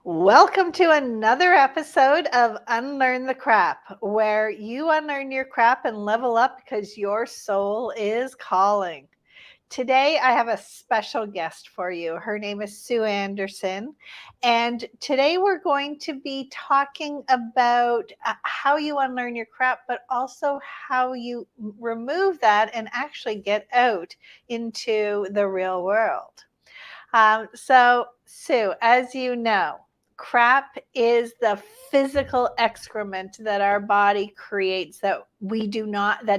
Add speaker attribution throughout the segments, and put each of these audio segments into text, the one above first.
Speaker 1: Welcome to another episode of Unlearn the Crap, where you unlearn your crap and level up because your soul is calling. Today, I have a special guest for you. Her name is Sue Anderson. And today, we're going to be talking about how you unlearn your crap, but also how you remove that and actually get out into the real world. Sue, as you know, crap is the physical excrement that our body creates that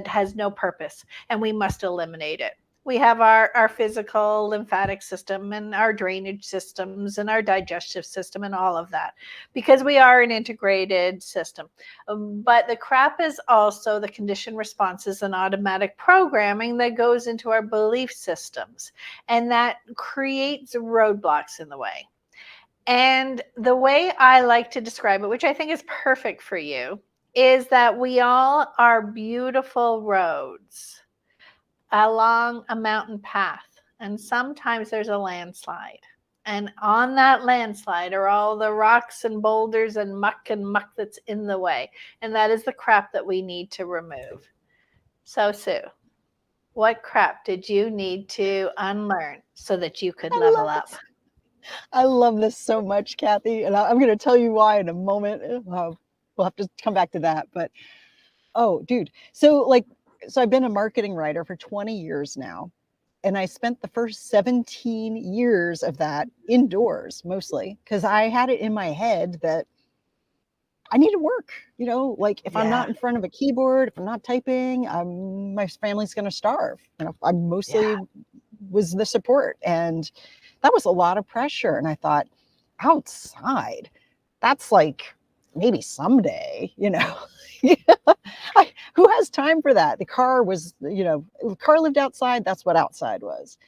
Speaker 1: has no purpose, and we must eliminate it. We have our physical lymphatic system and our drainage systems and our digestive system and all of that because we are an integrated system. But the crap is also the conditioned responses and automatic programming that goes into our belief systems, and that creates roadblocks in the way. And the way I like to describe it, which I think is perfect for you, is that we all are beautiful roads along a mountain path. And sometimes there's a landslide. And on that landslide are all the rocks and boulders and muck that's in the way. And that is the crap that we need to remove. So, Sue, what crap did you need to unlearn so that you could level up?
Speaker 2: I love this so much, Kathy, and I'm going to tell you why in a moment. We'll have to come back to that. But oh, dude, so I've been a marketing writer for 20 years now, and I spent the first 17 years of that indoors mostly because I had it in my head that I need to work. Like if I'm not in front of a keyboard, if I'm not typing, my family's going to starve. I mostly was the support, and that was a lot of pressure. And I thought, outside, that's like maybe someday, who has time for that? The car the car lived outside. That's what outside was.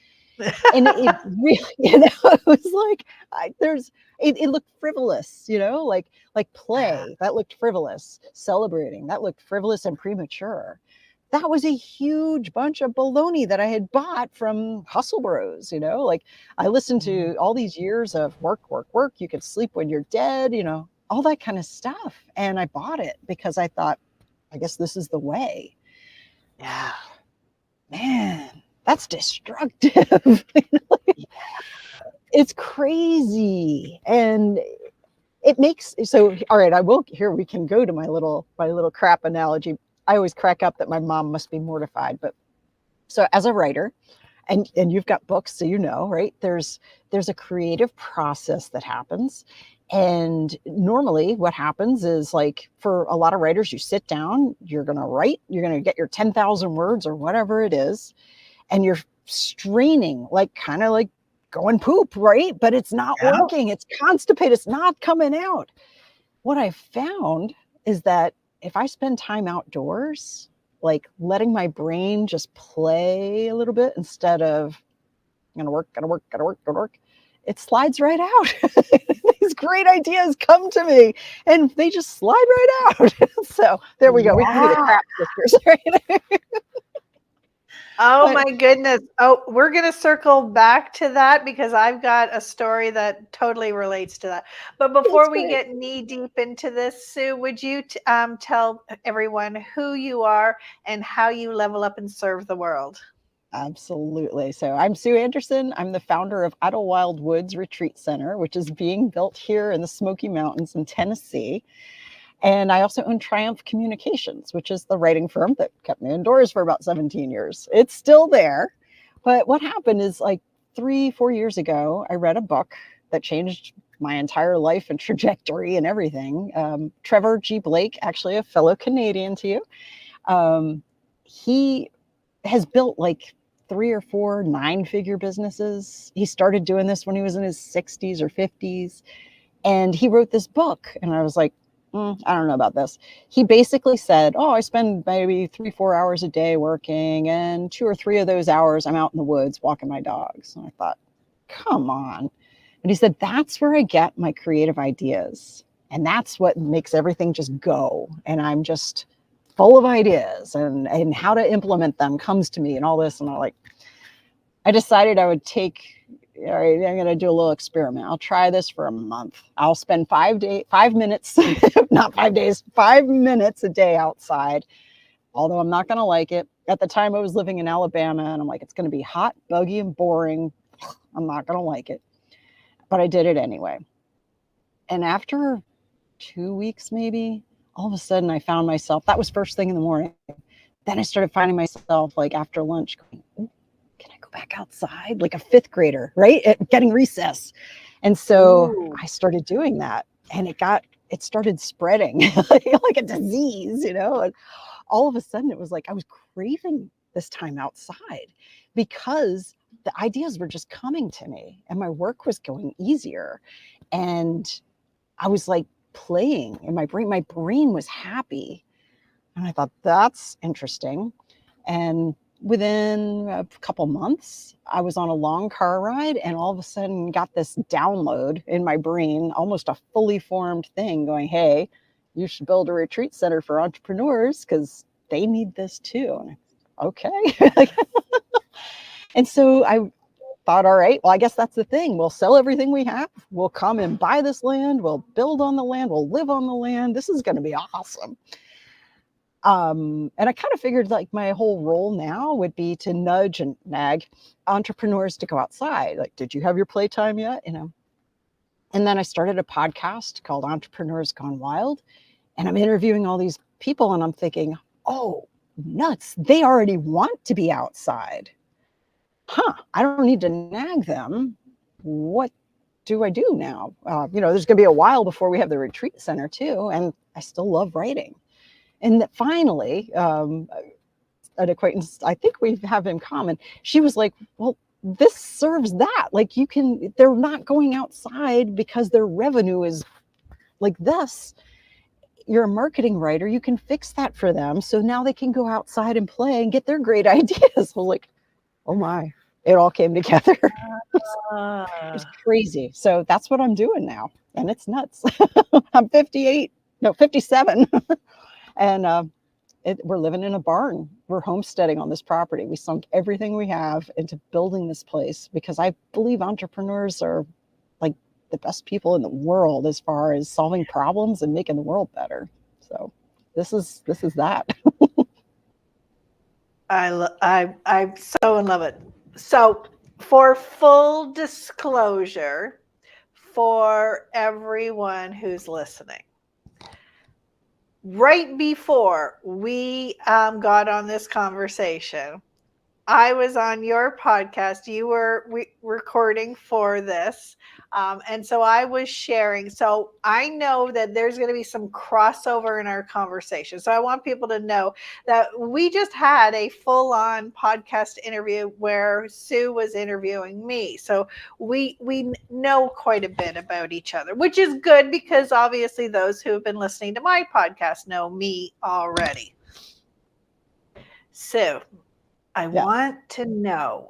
Speaker 2: And it really, it was like, it looked frivolous, like play, that looked frivolous, celebrating, that looked frivolous and premature. That was a huge bunch of baloney that I had bought from Hustle Bros, like I listened to all these years of work, you can sleep when you're dead, all that kind of stuff. And I bought it because I thought, I guess this is the way.
Speaker 1: Yeah.
Speaker 2: Man, that's destructive. It's crazy. And it makes, so, all right, here we can go to my little crap analogy. I always crack up that my mom must be mortified. But so as a writer, and you've got books, so right? There's a creative process that happens. And normally what happens is, like, for a lot of writers, you sit down, you're going to write, you're going to get your 10,000 words or whatever it is. And you're straining, like kind of like going poop, right? But it's not working. It's constipated. It's not coming out. What I found is that if I spend time outdoors, like letting my brain just play a little bit instead of gotta work, it slides right out. These great ideas come to me and they just slide right out. So there we go. We can be the crap sisters, right?
Speaker 1: Oh my goodness. Oh, we're going to circle back to that because I've got a story that totally relates to that. But before we get knee deep into this, Sue, would you tell everyone who you are and how you level up and serve the world?
Speaker 2: Absolutely. So I'm Sue Anderson. I'm the founder of Idlewild Woods Retreat Center, which is being built here in the Smoky Mountains in Tennessee. And I also own Triumph Communications, which is the writing firm that kept me indoors for about 17 years. It's still there. But what happened is, like 3-4 years ago, I read a book that changed my entire life and trajectory and everything. Trevor G. Blake, actually a fellow Canadian to you, he has built like 3 or 4 9-figure businesses. He started doing this when he was in his 60s or 50s. And he wrote this book. And I was like, I don't know about this. He basically said, I spend maybe 3-4 hours a day working, and 2 or 3 of those hours I'm out in the woods walking my dogs. And I thought, come on. And he said, that's where I get my creative ideas. And that's what makes everything just go. And I'm just full of ideas, and how to implement them comes to me and all this. And I decided I would take all right, I'm going to do a little experiment. I'll try this for a month. I'll spend 5 minutes, not 5 days, 5 minutes a day outside, although I'm not going to like it. At the time I was living in Alabama and I'm like, it's going to be hot, buggy, and boring. I'm not going to like it. But I did it anyway. And after 2 weeks, maybe, all of a sudden I found myself, that was first thing in the morning. Then I started finding myself like after lunch going, can I go back outside? Like a fifth grader, right? Getting recess. And so I started doing that and it started spreading like a disease, you know? And all of a sudden it was like I was craving this time outside because the ideas were just coming to me and my work was going easier. And I was like playing in my brain was happy. And I thought, that's interesting. And within a couple months, I was on a long car ride and all of a sudden got this download in my brain, almost a fully formed thing going, hey, you should build a retreat center for entrepreneurs because they need this too. And okay. And so I thought, all right, well, I guess that's the thing. We'll sell everything we have. We'll come and buy this land. We'll build on the land. We'll live on the land. This is going to be awesome. And I kind of figured like my whole role now would be to nudge and nag entrepreneurs to go outside. Like, did you have your playtime yet? You know? And then I started a podcast called Entrepreneurs Gone Wild. And I'm interviewing all these people and I'm thinking, oh, nuts. They already want to be outside. I don't need to nag them. What do I do now? You know, there's going to be a while before we have the retreat center too. And I still love writing. And that finally, an acquaintance, I think we have in common, she was like, well, this serves that. Like they're not going outside because their revenue is like this. You're a marketing writer. You can fix that for them. So now they can go outside and play and get their great ideas. Well, like, oh my, it all came together. It's crazy. So that's what I'm doing now. And it's nuts. I'm 57. And we're living in a barn. We're homesteading on this property. We sunk everything we have into building this place because I believe entrepreneurs are like the best people in the world as far as solving problems and making the world better. So this is that.
Speaker 1: I'm so in love with it. So for full disclosure, for everyone who's listening, right before we got on this conversation, I was on your podcast. You were recording for this. And so I was sharing. So I know that there's going to be some crossover in our conversation. So I want people to know that we just had a full-on podcast interview where Sue was interviewing me. So we know quite a bit about each other, which is good because obviously those who have been listening to my podcast know me already. Sue, I want to know,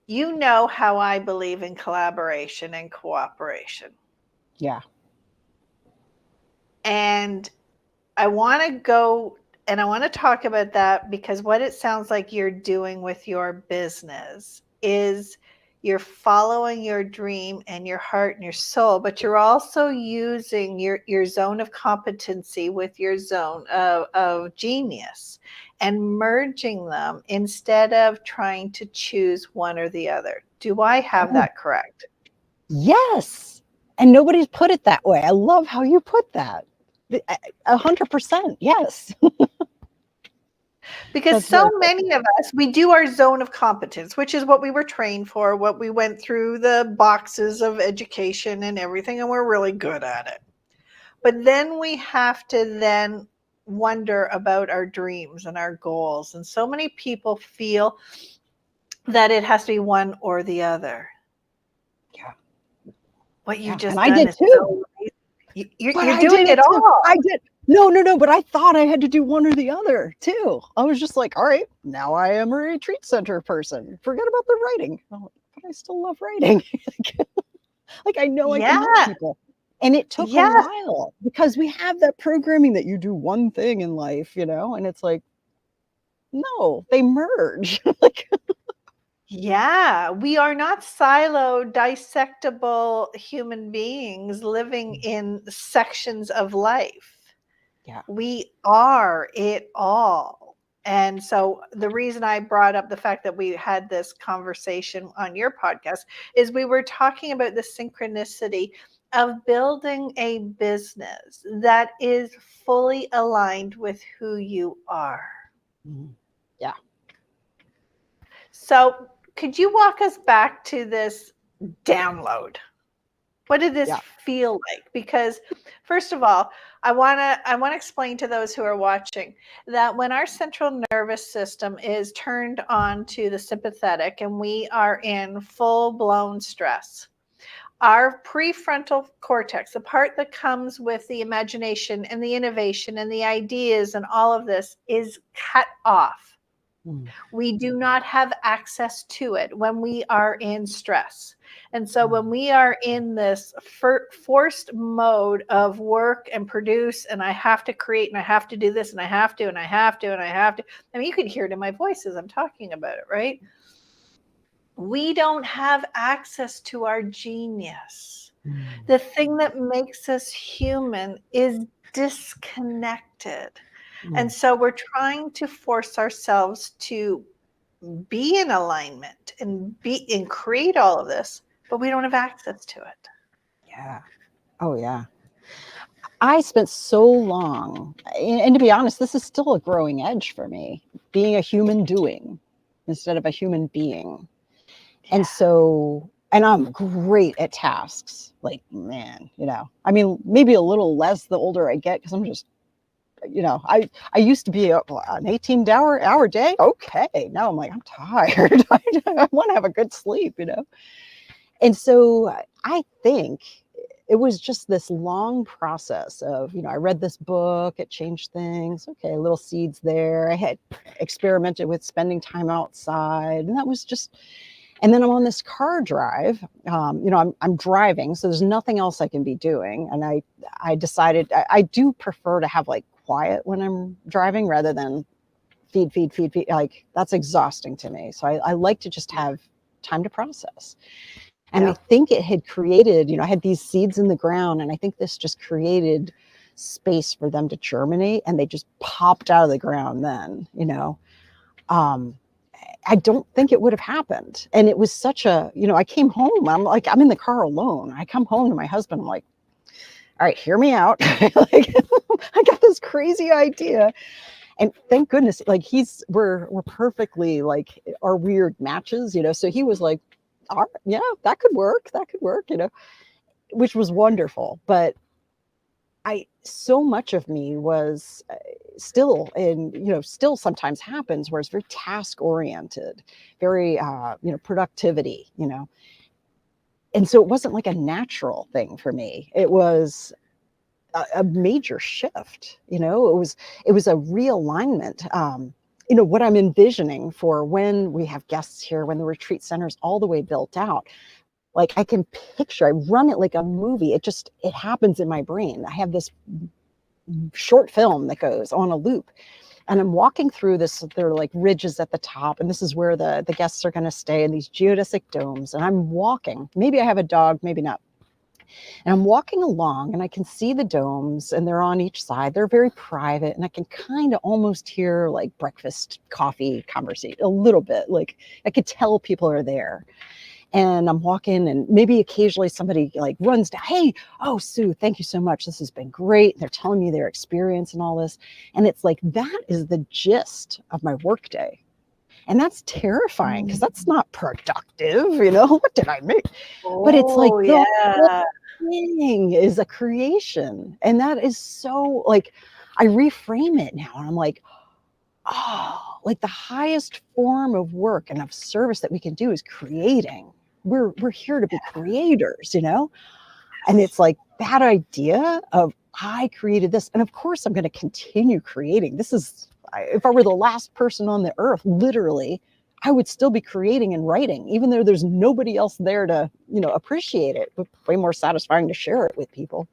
Speaker 1: you know how I believe in collaboration and cooperation.
Speaker 2: Yeah.
Speaker 1: And I want to go and I want to talk about that because what it sounds like you're doing with your business is you're following your dream and your heart and your soul, but you're also using your zone of competency with your zone of genius and merging them instead of trying to choose one or the other. Do I have that correct?
Speaker 2: Yes. And nobody's put it that way. I love how you put that. 100%. Yes.
Speaker 1: Because so many of us, we do our zone of competence, which is what we were trained for, what we went through the boxes of education and everything, and we're really good at it. But then we have to then wonder about our dreams and our goals. And so many people feel that it has to be one or the other.
Speaker 2: Yeah.
Speaker 1: What you just
Speaker 2: done I did too.
Speaker 1: So you're doing it all.
Speaker 2: I did. No, but I thought I had to do one or the other too. I was just like, all right, now I am a retreat center person. Forget about the writing. Oh, but I still love writing. Like I know I can help people. And it took a while because we have that programming that you do one thing in life, you know, and it's like, no, they merge. Like,
Speaker 1: Yeah, we are not siloed, dissectable human beings living in sections of life.
Speaker 2: Yeah.
Speaker 1: We are it all. And so the reason I brought up the fact that we had this conversation on your podcast is we were talking about the synchronicity of building a business that is fully aligned with who you are.
Speaker 2: Mhm. Yeah.
Speaker 1: So could you walk us back to this download? What did this
Speaker 2: Yeah.
Speaker 1: feel like? Because first of all, I want to explain to those who are watching that when our central nervous system is turned on to the sympathetic and we are in full-blown stress, our prefrontal cortex, the part that comes with the imagination and the innovation and the ideas and all of this, is cut off.
Speaker 2: Mm.
Speaker 1: We do not have access to it when we are in stress. And so when we are in this forced mode of work and produce, and I have to create, and I have to do this, and I have to, and I have to, and I have to. I mean, you can hear it in my voice as I'm talking about it, right? We don't have access to our genius. The thing that makes us human is disconnected. And so we're trying to force ourselves to be in alignment and create all of this, but we don't have access to it.
Speaker 2: Yeah. Oh, yeah. I spent so long, and to be honest, this is still a growing edge for me, being a human doing instead of a human being. And so, and I'm great at tasks. Like, man, I mean, maybe a little less the older I get, because I'm just, I used to be an 18-hour day. Okay. Now I'm like, I'm tired. I want to have a good sleep. And so I think it was just this long process of, I read this book, it changed things. Okay, little seeds there. I had experimented with spending time outside, and that was just. And then I'm on this car drive. I'm driving, so there's nothing else I can be doing. And I decided I do prefer to have like quiet when I'm driving rather than feed. Like, that's exhausting to me. So I like to just have time to process. And I think it had created, I had these seeds in the ground, and I think this just created space for them to germinate, and they just popped out of the ground then. I don't think it would have happened. And it was such a, I came home, I'm in the car alone. I come home to my husband, I'm like, all right, hear me out. Like, I got this crazy idea. And thank goodness, like we're perfectly like our weird matches, so he was like, all right, yeah, that could work, which was wonderful. But so much of me was still, and still sometimes happens, where it's very task oriented, very productivity, and so it wasn't like a natural thing for me. It was a major shift. It was a realignment. What I'm envisioning for when we have guests here, when the retreat center is all the way built out, like I can picture, I run it like a movie. It happens in my brain. I have this short film that goes on a loop, and I'm walking through this. There are like ridges at the top, and this is where the guests are going to stay in these geodesic domes. And I'm walking. Maybe I have a dog, maybe not. And I'm walking along, and I can see the domes, and they're on each side. They're very private, and I can kind of almost hear like breakfast, coffee conversation a little bit. Like I could tell people are there. And I'm walking, and maybe occasionally somebody like runs down, hey, oh, Sue, thank you so much. This has been great. They're telling me their experience and all this. And it's like, that is the gist of my workday. And that's terrifying, because that's not productive. What did I make? But it's like the whole thing is a creation. And that is so, like, I reframe it now, and I'm like, oh, like the highest form of work and of service that we can do is creating. We're here to be creators, and it's like that idea of, I created this, and of course I'm going to continue creating. This is, if I were the last person on the earth, literally, I would still be creating and writing, even though there's nobody else there to, appreciate it. But way more satisfying to share it with people.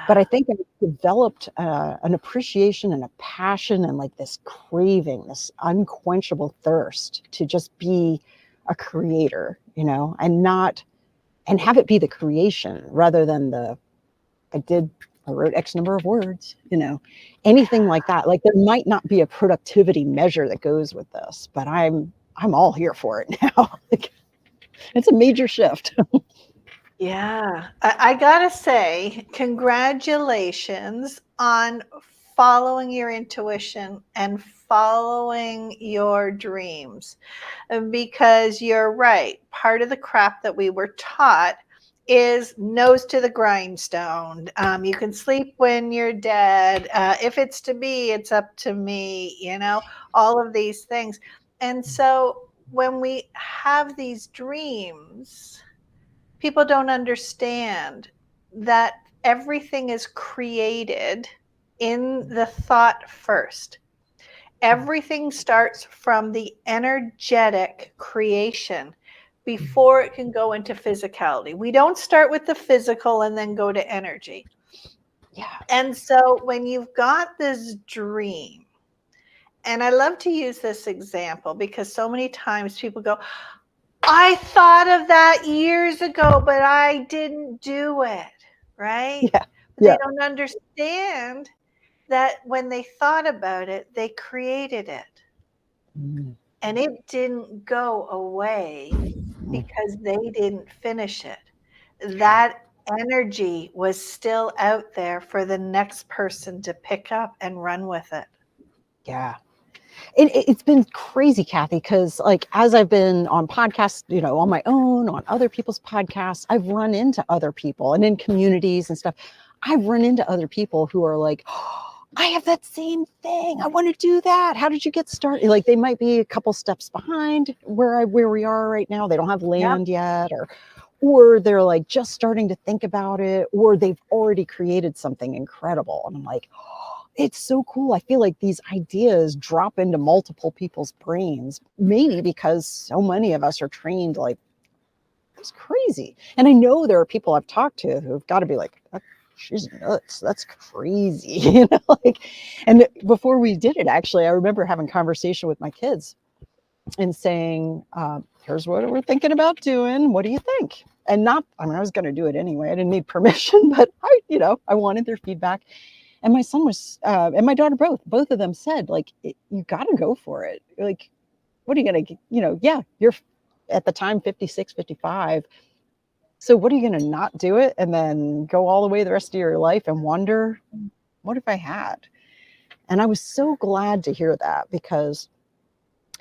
Speaker 2: But I
Speaker 1: Yeah.
Speaker 2: think I developed an appreciation and a passion and like this craving, this unquenchable thirst to just be a creator, and not, and have it be the creation rather than I wrote X number of words, anything like that. Like there might not be a productivity measure that goes with this, but I'm all here for it now. Like, it's a major shift.
Speaker 1: Yeah, I gotta say, congratulations on following your intuition and following your dreams. Because you're right. Part of the crap that we were taught is nose to the grindstone. You can sleep when you're dead. If it's to be, it's up to me, all of these things. And so when we have these dreams, people don't understand that everything is created in the thought first. Everything starts from the energetic creation before it can go into physicality. We don't start with the physical and then go to energy.
Speaker 2: Yeah.
Speaker 1: And so when you've got this dream, and I love to use this example because so many times people go, I thought of that years ago, but I didn't do it, right?
Speaker 2: Yeah.
Speaker 1: But they
Speaker 2: Yeah.
Speaker 1: don't understand that when they thought about it, they created it.
Speaker 2: Mm.
Speaker 1: And it didn't go away because they didn't finish it. That energy was still out there for the next person to pick up and run with it.
Speaker 2: Yeah. It's been crazy, Kathy, because like as I've been on podcasts, on my own, on other people's podcasts, I've run into other people and in communities and stuff. I've run into other people who are like, oh, I have that same thing. I want to do that. How did you get started? Like they might be a couple steps behind where we are right now. They don't have
Speaker 1: Yep.
Speaker 2: land yet, or they're like just starting to think about it, or they've already created something incredible. And I'm like, it's so cool. I feel like these ideas drop into multiple people's brains, maybe because so many of us are trained like it's crazy. And I know there are people I've talked to who've got to be like, she's nuts. That's crazy. And before we did it, actually, I remember having a conversation with my kids and saying, here's what we're thinking about doing. What do you think? And I was going to do it anyway. I didn't need permission, but I wanted their feedback. And my son was, and my daughter, both of them said, like, you got to go for it. Like, what are you going to, yeah, you're at the time 56, 55. So what are you going to not do it and then go all the way the rest of your life and wonder, what if I had? And I was so glad to hear that because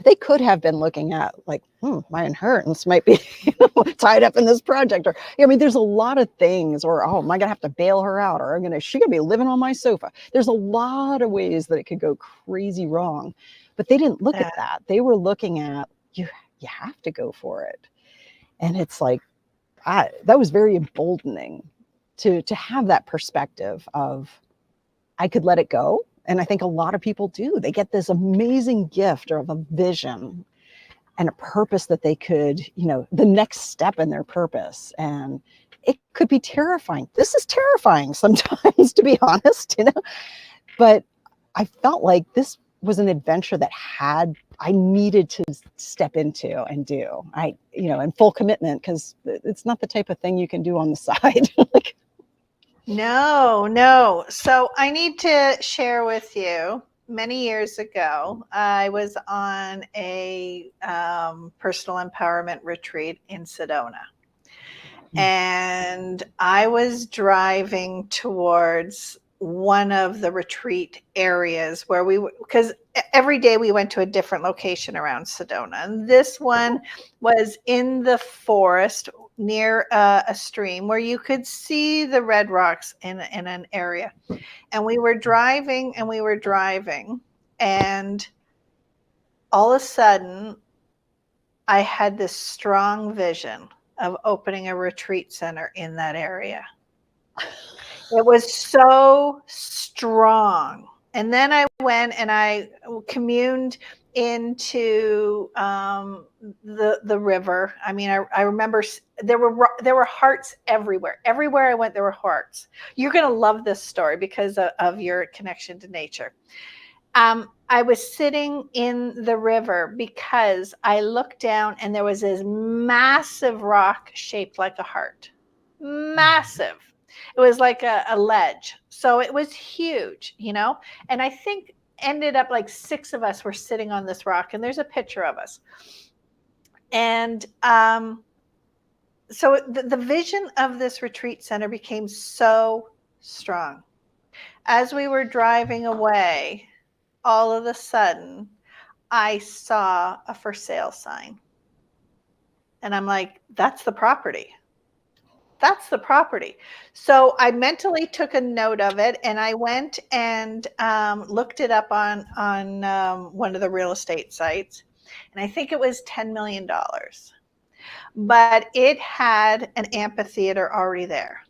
Speaker 2: they could have been looking at like, my inheritance might be tied up in this project. Or, there's a lot of things, or, oh, am I going to have to bail her out? Or she going to be living on my sofa? There's a lot of ways that it could go crazy wrong, but they didn't look at that. They were looking at, you have to go for it. And it's like, that was very emboldening to have that perspective of, I could let it go. And I think a lot of people do. They get this amazing gift of a vision and a purpose that they could, the next step in their purpose. And it could be terrifying. This is terrifying sometimes, to be honest, but I felt like this was an adventure that I needed to step into and do. In full commitment, because it's not the type of thing you can do on the side.
Speaker 1: No. So I need to share with you. Many years ago, I was on a personal empowerment retreat in Sedona. And I was driving towards one of the retreat areas where because every day we went to a different location around Sedona. And this one was in the forest near a stream where you could see the red rocks in an area. And we were driving. And all of a sudden, I had this strong vision of opening a retreat center in that area. It was so strong. And then I went and I communed into the river. I mean, I remember there were hearts everywhere. Everywhere I went, there were hearts. You're going to love this story because of your connection to nature. I was sitting in the river because I looked down and there was this massive rock shaped like a heart. Massive. It was like a ledge. So it was huge, you know? And I think ended up like 6 of us were sitting on this rock, and there's a picture of us. And so the vision of this retreat center became so strong. As we were driving away, all of a sudden, I saw a for sale sign. And I'm like, that's the property. That's the property. So I mentally took a note of it, and I went and looked it up on one of the real estate sites. And I think it was $10 million. But it had an amphitheater already there.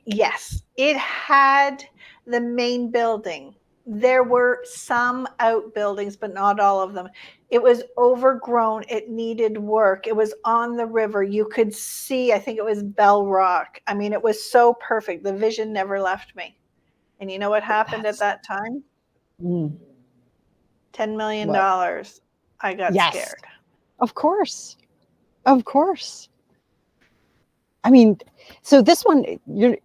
Speaker 1: Yes, it had the main building. There were some outbuildings, but not all of them. It was overgrown. It needed work. It was on the river. You could see, I think it was Bell Rock. I mean, it was so perfect. The vision never left me. And you know what happened at that time? $10 million. What? I got scared.
Speaker 2: Of course. Of course. I mean, so this one, you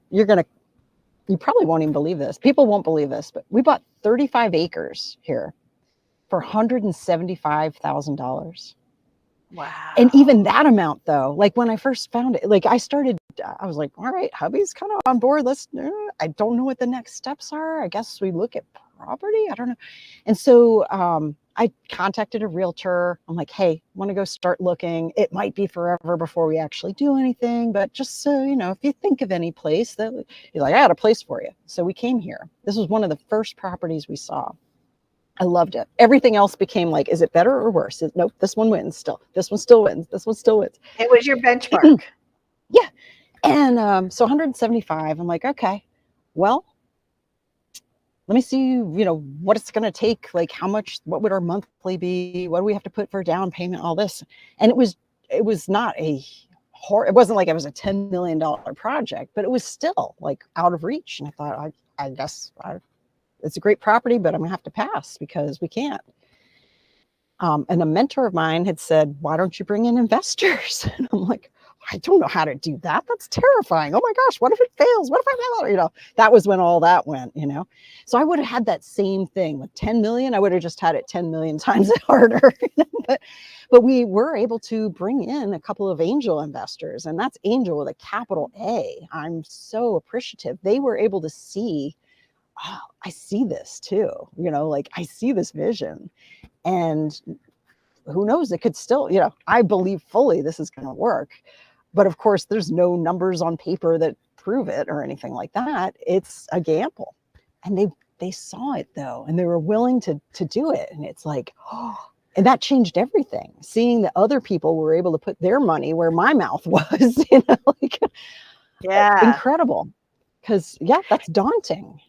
Speaker 2: probably won't even believe this. People won't believe this, but we bought 35 acres here for $175,000.
Speaker 1: Wow.
Speaker 2: And even that amount, though, like when I first found it, like I was like, all right, hubby's kind of on board. I don't know what the next steps are. I guess we look at property. I don't know. And so I contacted a realtor. I'm like, hey, want to go start looking. It might be forever before we actually do anything, but just so you know, if you think of any place that you're like, I got a place for you. So we came here. This was one of the first properties we saw. I loved it. Everything else became like, is it better or worse? Nope, this one wins still. This one still wins. This one still wins.
Speaker 1: It was your benchmark.
Speaker 2: Yeah. And so 175, I'm like, okay, well, let me see, what it's going to take, like how much, what would our monthly be? What do we have to put for a down payment, all this. And it was not it wasn't like it was a $10 million project, but it was still like out of reach. And I thought, I guess it's a great property, but I'm gonna have to pass because we can't. And a mentor of mine had said, why don't you bring in investors? And I'm like, I don't know how to do that. That's terrifying. Oh my gosh, what if it fails? What if I fail? That was when all that went, So I would have had that same thing with 10 million. I would have just had it 10 million times harder. But we were able to bring in a couple of angel investors, and that's angel with a capital A. I'm so appreciative. They were able to see, oh, I see this too, like I see this vision, and who knows, it could still, I believe fully this is going to work. But of course, there's no numbers on paper that prove it or anything like that. It's a gamble. And they saw it though, and they were willing to do it. And it's like, oh, and that changed everything. Seeing that other people were able to put their money where my mouth was, incredible. Because that's daunting.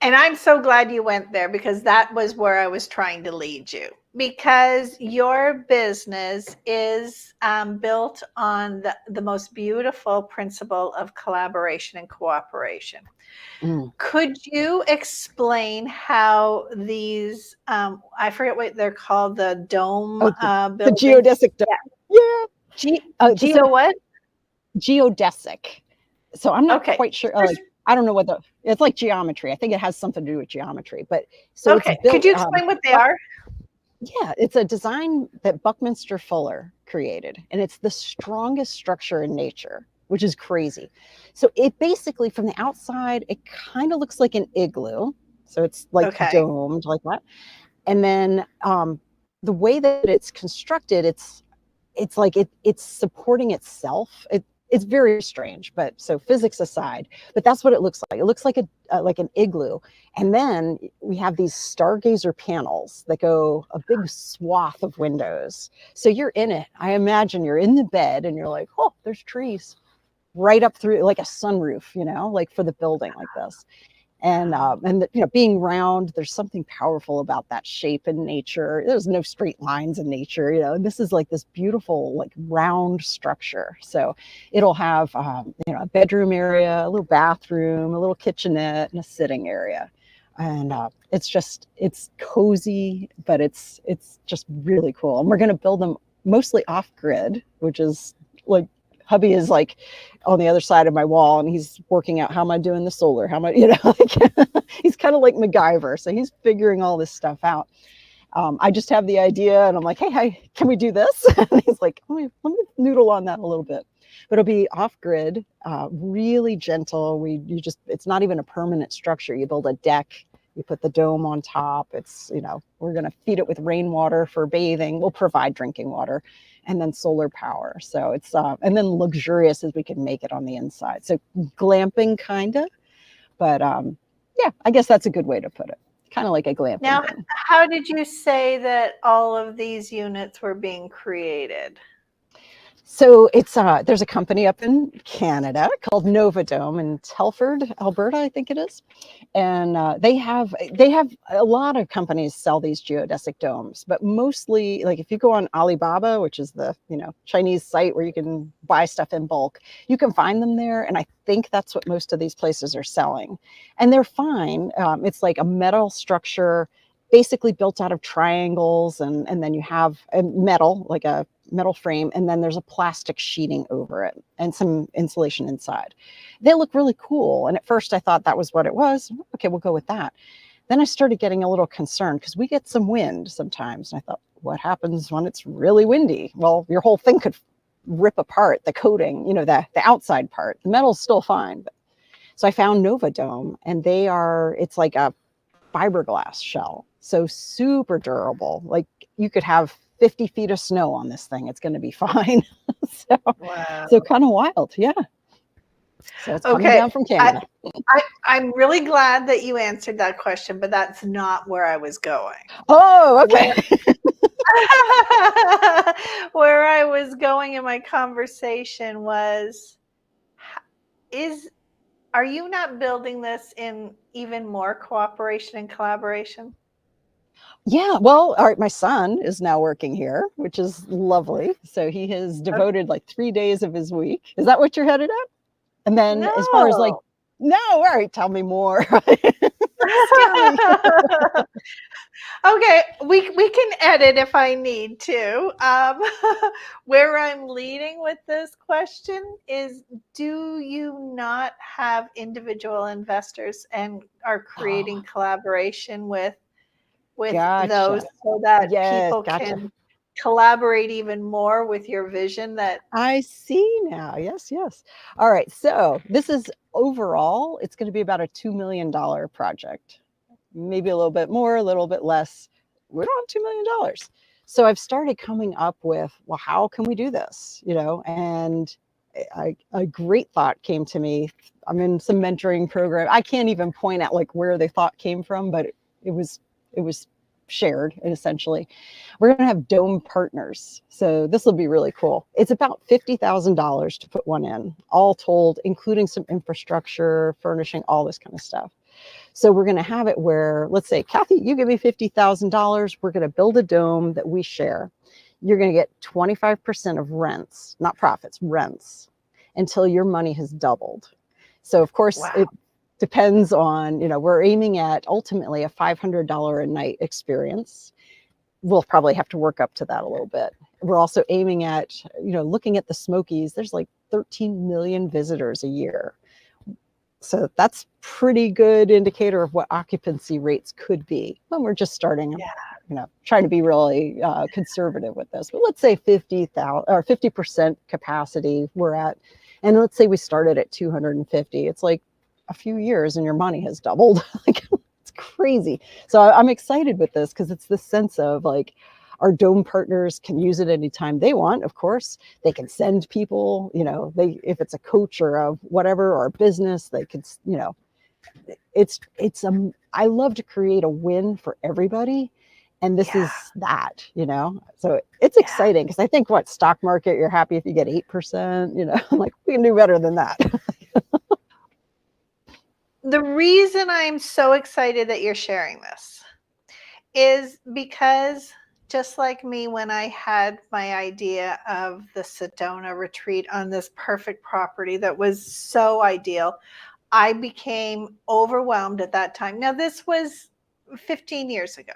Speaker 1: And I'm so glad you went there, because that was where I was trying to lead you. Because your business is built on the most beautiful principle of collaboration and cooperation. Could you explain how these, I forget what they're called, the dome buildings?
Speaker 2: The geodesic dome.
Speaker 1: Yeah. What?
Speaker 2: Geodesic. So I'm not quite sure. I don't know it's like geometry. I think it has something to do with geometry. But so it's built,
Speaker 1: could you explain what they are?
Speaker 2: Yeah, it's a design that Buckminster Fuller created, and it's the strongest structure in nature, which is crazy. So it basically, from the outside, it kind of looks like an igloo. So it's like domed like that. And then the way that it's constructed, it's like it's supporting itself. It's very strange, but so physics aside, but that's what it looks like. It looks like like an igloo. And then we have these stargazer panels that go a big swath of windows. So you're in it. I imagine you're in the bed and you're like, oh, there's trees right up through, like a sunroof, like for the building like this. And you know, being round, there's something powerful about that shape in nature. There's no straight lines in nature, you know. And this is like this beautiful, like round structure. So it'll have, you know, a bedroom area, a little bathroom, a little kitchenette, and a sitting area. And it's cozy, but it's just really cool. And we're going to build them mostly off grid, which is like, hubby is like on the other side of my wall, and he's working out, how am I doing the solar? How am I, you know, like, he's kind of like MacGyver. So he's figuring all this stuff out. I just have the idea, and I'm like, hey, can we do this? And he's like, let me noodle on that a little bit. But it'll be off grid, really gentle. It's not even a permanent structure. You build a deck, you put the dome on top. It's, you know, we're going to feed it with rainwater for bathing. We'll provide drinking water, and then solar power. So it's, and then luxurious as we can make it on the inside. So glamping kind of, but yeah, I guess that's a good way to put it. Kind of like a glamping.
Speaker 1: Now,
Speaker 2: thing.
Speaker 1: how did you say that all of these units were being created?
Speaker 2: So it's there's a company up in Canada called Novadome in Telford, Alberta, I think it is, and they have a lot of companies sell these geodesic domes, but mostly, like, if you go on Alibaba, which is the, you know, Chinese site where you can buy stuff in bulk, you can find them there, and I think that's what most of these places are selling, and they're fine. It's like a metal structure, basically built out of triangles, and then you have a metal, like a metal frame, and then there's a plastic sheeting over it and some insulation inside. They look really cool, and at first I thought that was what it was. Okay, we'll go with that. Then I started getting a little concerned because we get some wind sometimes, and I thought, what happens when it's really windy? Well, your whole thing could rip apart, the coating, you know, the outside part. The metal's still fine. So I found Novadome, and it's like a fiberglass shell, so super durable. Like, you could have 50 feet of snow on this thing, it's going to be fine.
Speaker 1: Wow.
Speaker 2: So kind of wild. Yeah. So it's coming down from Canada.
Speaker 1: I'm really glad that you answered that question, but that's not where I was going.
Speaker 2: Oh, okay.
Speaker 1: Where I was going in my conversation was, are you not building this in even more cooperation and collaboration?
Speaker 2: Yeah, well, all right, my son is now working here, which is lovely. So he has devoted like 3 days of his week. Is that what you're headed at? And then
Speaker 1: No.
Speaker 2: as far as like, no, all right, tell me more.
Speaker 1: Okay, we can edit if I need to. Where I'm leading with this question is, do you not have individual investors and are creating collaboration with
Speaker 2: Gotcha.
Speaker 1: those so that people
Speaker 2: gotcha.
Speaker 1: can collaborate even more with your vision? That
Speaker 2: I see now. Yes. All right. So this is overall, it's going to be about a $2 million project, maybe a little bit more, a little bit less. We don't have $2 million. So I've started coming up with, well, how can we do this? You know, and a great thought came to me. I'm in some mentoring program. I can't even point out like where the thought came from, but it was shared. And essentially, we're going to have dome partners. So this will be really cool. It's about $50,000 to put one in, all told, including some infrastructure, furnishing, all this kind of stuff. So we're going to have it where, let's say, Kathy, you give me $50,000. We're going to build a dome that we share. You're going to get 25% of rents, not profits, rents, until your money has doubled. So of course, It depends on, you know, we're aiming at ultimately a $500 a night experience. We'll probably have to work up to that a little bit. We're also aiming at, you know, looking at the Smokies, there's like 13 million visitors a year. So that's pretty good indicator of what occupancy rates could be when we're just starting, you know, trying to be really conservative with this. But let's say 50,000 or 50% capacity we're at. And let's say we started at 250. It's like a few years and your money has doubled. Like, it's crazy. So I'm excited with this because it's the sense of like, our dome partners can use it anytime they want. Of course, they can send people, you know, if it's a coach or a whatever, or a business, they could, you know, I love to create a win for everybody. And this is that, you know, so it's exciting because I think stock market, you're happy if you get 8%, you know, I'm like, we can do better than that.
Speaker 1: The reason I'm so excited that you're sharing this is because just like me, when I had my idea of the Sedona retreat on this perfect property that was so ideal, I became overwhelmed at that time. Now, this was 15 years ago.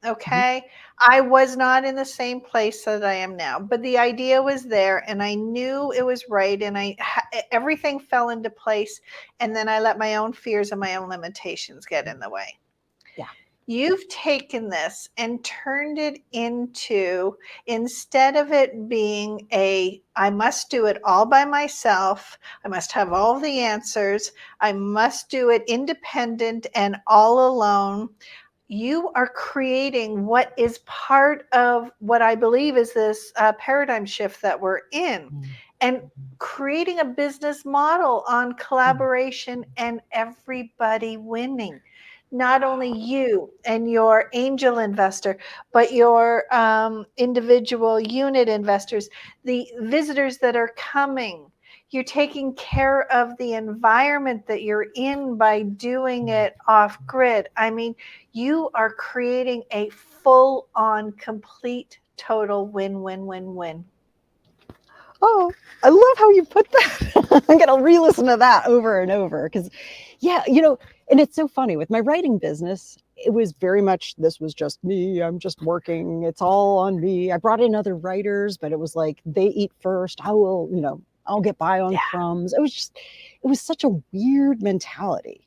Speaker 1: Okay. I was not in the same place that I am now, but the idea was there and I knew it was right. And everything fell into place. And then I let my own fears and my own limitations get in the way.
Speaker 2: Yeah.
Speaker 1: You've taken this and turned it into, instead of it being I must do it all by myself, I must have all the answers, I must do it independent and all alone, you are creating what is part of what I believe is this paradigm shift that we're in, and creating a business model on collaboration and everybody winning. Not only you and your angel investor, but your individual unit investors, the visitors that are coming. You're taking care of the environment that you're in by doing it off grid. I mean, you are creating a full on, complete, total win, win, win, win.
Speaker 2: Oh, I love how you put that. I'm going to re-listen to that over and over because, yeah, and it's so funny with my writing business. It was very much, this was just me. I'm just working. It's all on me. I brought in other writers, but it was like, they eat first. I will, I'll get by on crumbs. It was such a weird mentality.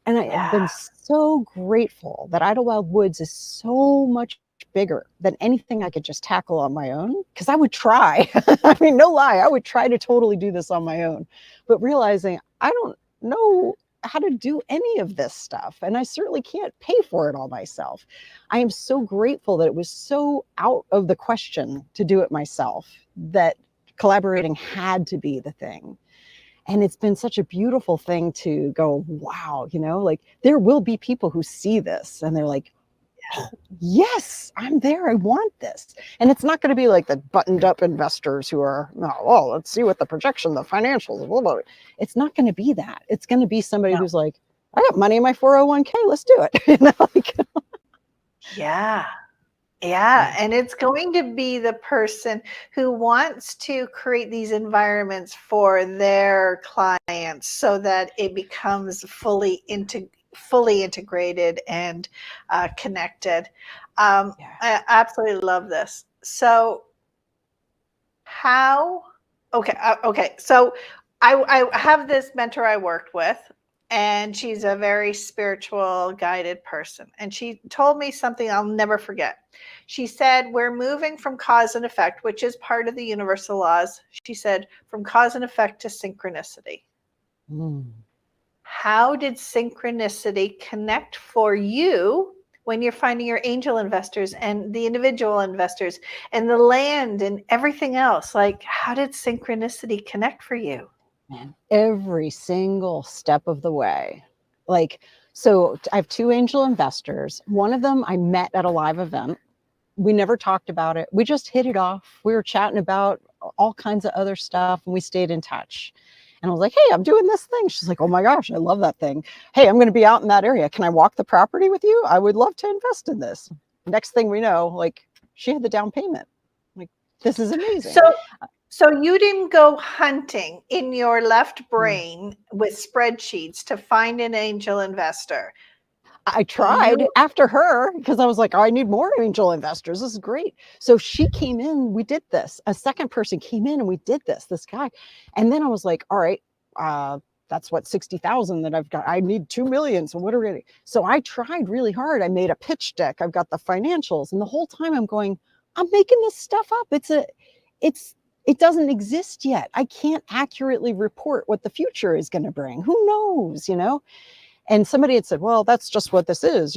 Speaker 2: And I've been so grateful that Idlewild Woods is so much bigger than anything I could just tackle on my own. Because I would try. I mean, no lie, I would try to totally do this on my own. But realizing I don't know how to do any of this stuff. And I certainly can't pay for it all myself. I am so grateful that it was so out of the question to do it myself, that collaborating had to be the thing. And it's been such a beautiful thing to go, wow, like there will be people who see this and they're like, oh, yes, I'm there. I want this. And it's not going to be like the buttoned up investors who are, oh, let's see what the projection, the financials, blah, blah. It's not going to be that. It's going to be somebody who's like, I got money in my 401k. Let's do it.
Speaker 1: Yeah. Yeah, and it's going to be the person who wants to create these environments for their clients so that it becomes fully integrated and connected. I absolutely love this. So okay. So I have this mentor I worked with, and she's a very spiritual guided person. And she told me something I'll never forget. She said, we're moving from cause and effect, which is part of the universal laws. She said, from cause and effect to synchronicity. How did synchronicity connect for you when you're finding your angel investors and the individual investors and the land and everything else? Like, how did synchronicity connect for you?
Speaker 2: Man, every single step of the way. Like, so I have two angel investors. One of them I met at a live event. We never talked about it. We just hit it off. We were chatting about all kinds of other stuff and we stayed in touch. And I was like, hey, I'm doing this thing. She's like, oh my gosh, I love that thing. Hey, I'm going to be out in that area. Can I walk the property with you? I would love to invest in this. Next thing we know, like, she had the down payment. Like, this is amazing.
Speaker 1: So you didn't go hunting in your left brain with spreadsheets to find an angel investor.
Speaker 2: I tried after her because I was like, oh, I need more angel investors. This is great. So she came in, we did this. A second person came in and we did this guy. And then I was like, all right, that's what, 60,000 that I've got. I need 2 million. So what are we? So I tried really hard. I made a pitch deck. I've got the financials. And the whole time I'm going, I'm making this stuff up. It doesn't exist yet. I can't accurately report what the future is going to bring. Who knows, And somebody had said, well, that's just what this is.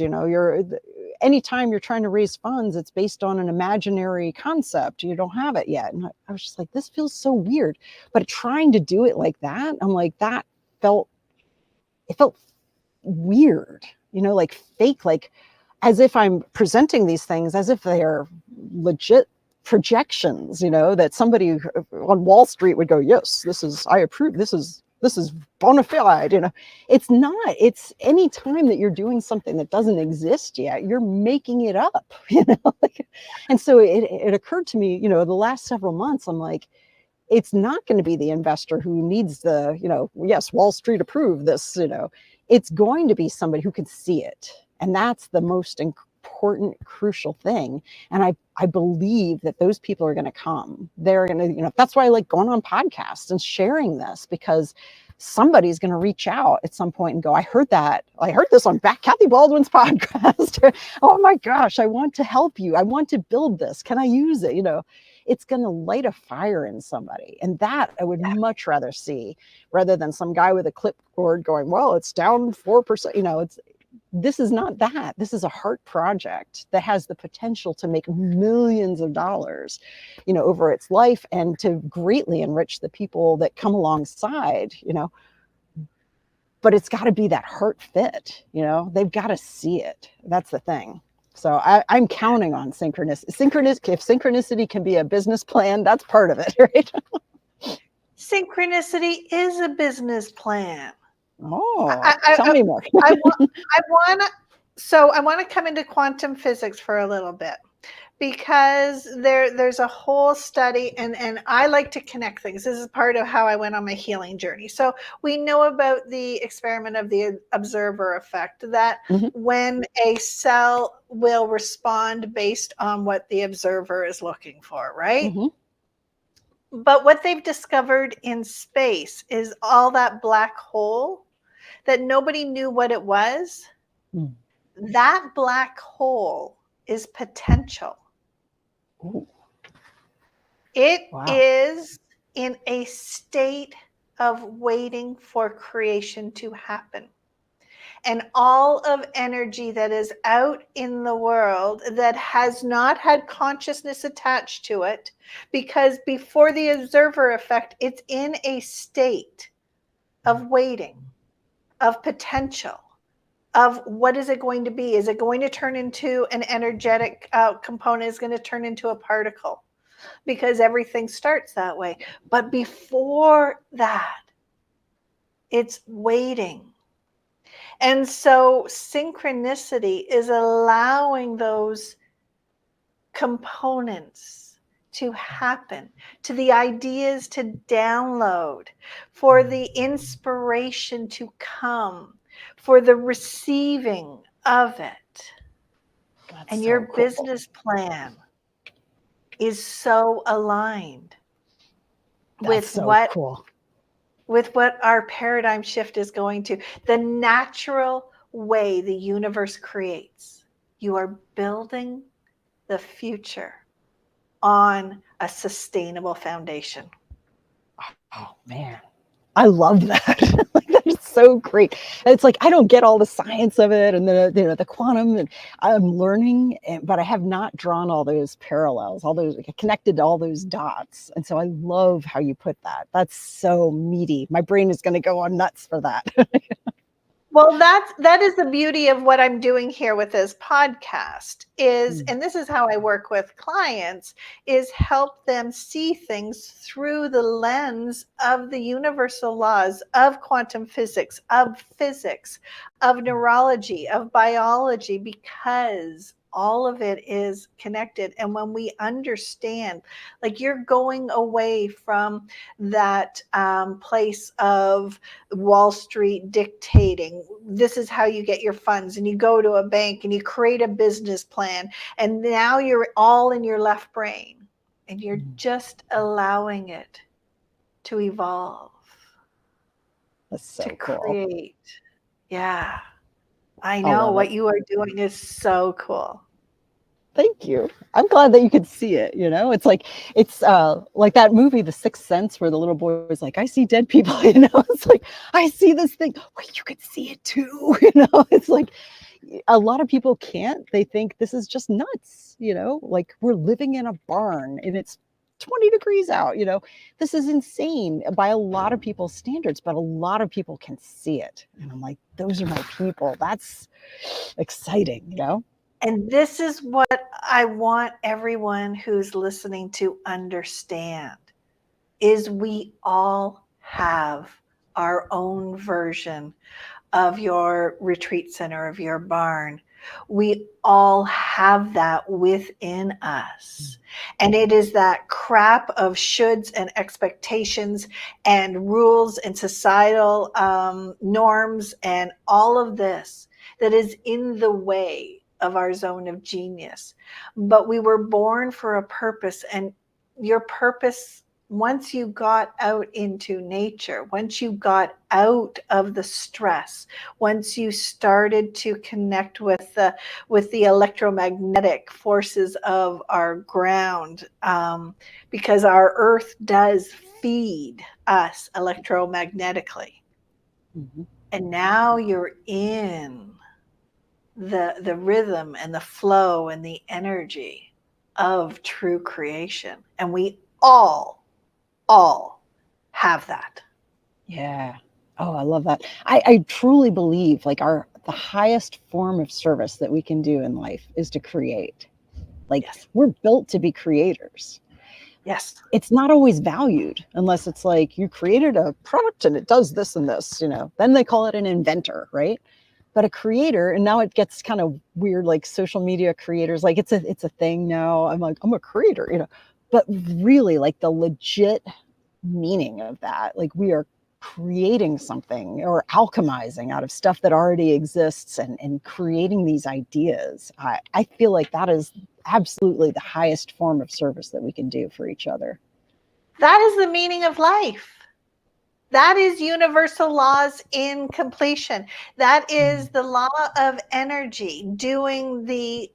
Speaker 2: Anytime you're trying to raise funds, it's based on an imaginary concept. You don't have it yet. And I was just like, this feels so weird. But trying to do it like that, I'm like, it felt weird, like fake, like as if I'm presenting these things as if they are legit projections, that somebody on Wall Street would go, yes, I approve. This this is bona fide, it's not. It's any time that you're doing something that doesn't exist yet, you're making it up, and so it occurred to me, the last several months, I'm like, it's not going to be the investor who needs the, yes, Wall Street approved this, it's going to be somebody who can see it. And that's the most important, crucial thing. And I believe that those people are going to come. They're going to, that's why I like going on podcasts and sharing this, because somebody's going to reach out at some point and go, I heard this on Kathy Baldwin's podcast. Oh my gosh, I want to help you. I want to build this. Can I use it? It's going to light a fire in somebody. And that I would much rather see, rather than some guy with a clipboard going, well, it's down 4%. This is not that. This is a heart project that has the potential to make millions of dollars, over its life, and to greatly enrich the people that come alongside, but it's got to be that heart fit, they've got to see it. That's the thing. So I'm counting on synchronicity. If synchronicity can be a business plan, that's part of it, right?
Speaker 1: Synchronicity is a business plan.
Speaker 2: Oh, tell me more.
Speaker 1: I want to come into quantum physics for a little bit, because there's a whole study, and I like to connect things. This is part of how I went on my healing journey. So we know about the experiment of the observer effect, that when a cell will respond based on what the observer is looking for, right? But what they've discovered in space is all that black hole that nobody knew what it was. That black hole is potential.
Speaker 2: Ooh.
Speaker 1: It is in a state of waiting for creation to happen. And all of energy that is out in the world that has not had consciousness attached to it, because before the observer effect, it's in a state of waiting, of potential, of what is it going to be? Is it going to turn into an energetic component? Is it going to turn into a particle? Because everything starts that way. But before that, it's waiting. And so synchronicity is allowing those components to happen, to the ideas to download, for the inspiration to come, for the receiving of it. And your business plan is so aligned with what our paradigm shift is going to, the natural way the universe creates. You are building the future on a sustainable foundation.
Speaker 2: Oh man, I love that. That is so great. It's like I don't get all the science of it and the quantum, and I'm learning, but I have not drawn all those parallels, connected all those dots. And so I love how you put that. That's so meaty. My brain is going to go on nuts for that.
Speaker 1: Well, that is the beauty of what I'm doing here with this podcast is, and this is how I work with clients, is help them see things through the lens of the universal laws of quantum physics, of neurology, of biology, because all of it is connected. And when we understand, like, you're going away from that place of Wall Street dictating, this is how you get your funds, and you go to a bank and you create a business plan, and now you're all in your left brain and you're just allowing it to evolve.
Speaker 2: That's so
Speaker 1: to
Speaker 2: cool.
Speaker 1: Create. Yeah. I know what you are doing is so cool.
Speaker 2: Thank you. I'm glad that you could see it. It's like that movie, The Sixth Sense, where the little boy was like, I see dead people. It's like, I see this thing. Wait, you could see it too. It's like a lot of people can't. They think this is just nuts. Like we're living in a barn and it's 20 degrees out. This is insane by a lot of people's standards, but a lot of people can see it. And I'm like, those are my people. That's exciting,
Speaker 1: And this is what I want everyone who's listening to understand, is we all have our own version of your retreat center, of your barn. We all have that within us. And it is that crap of shoulds and expectations and rules and societal norms and all of this that is in the way of our zone of genius. But we were born for a purpose, and your purpose, once you got out into nature, once you got out of the stress, once you started to connect with the electromagnetic forces of our ground, because our earth does feed us electromagnetically.
Speaker 2: Mm-hmm.
Speaker 1: And now you're in the rhythm and the flow and the energy of true creation. And we all have that.
Speaker 2: Yeah. Oh, I love that. I truly believe like the highest form of service that we can do in life is to create. Like,
Speaker 1: Yes.
Speaker 2: we're built to be creators.
Speaker 1: Yes.
Speaker 2: It's not always valued unless it's like you created a product and it does this and this, then they call it an inventor, right? But a creator, and now it gets kind of weird, like social media creators, like it's a thing now. I'm like, I'm a creator, but really like the legit meaning of that, like we are creating something or alchemizing out of stuff that already exists and creating these ideas. I feel like that is absolutely the highest form of service that we can do for each other.
Speaker 1: That is the meaning of life. That is universal laws in completion. That is the law of energy. Doing the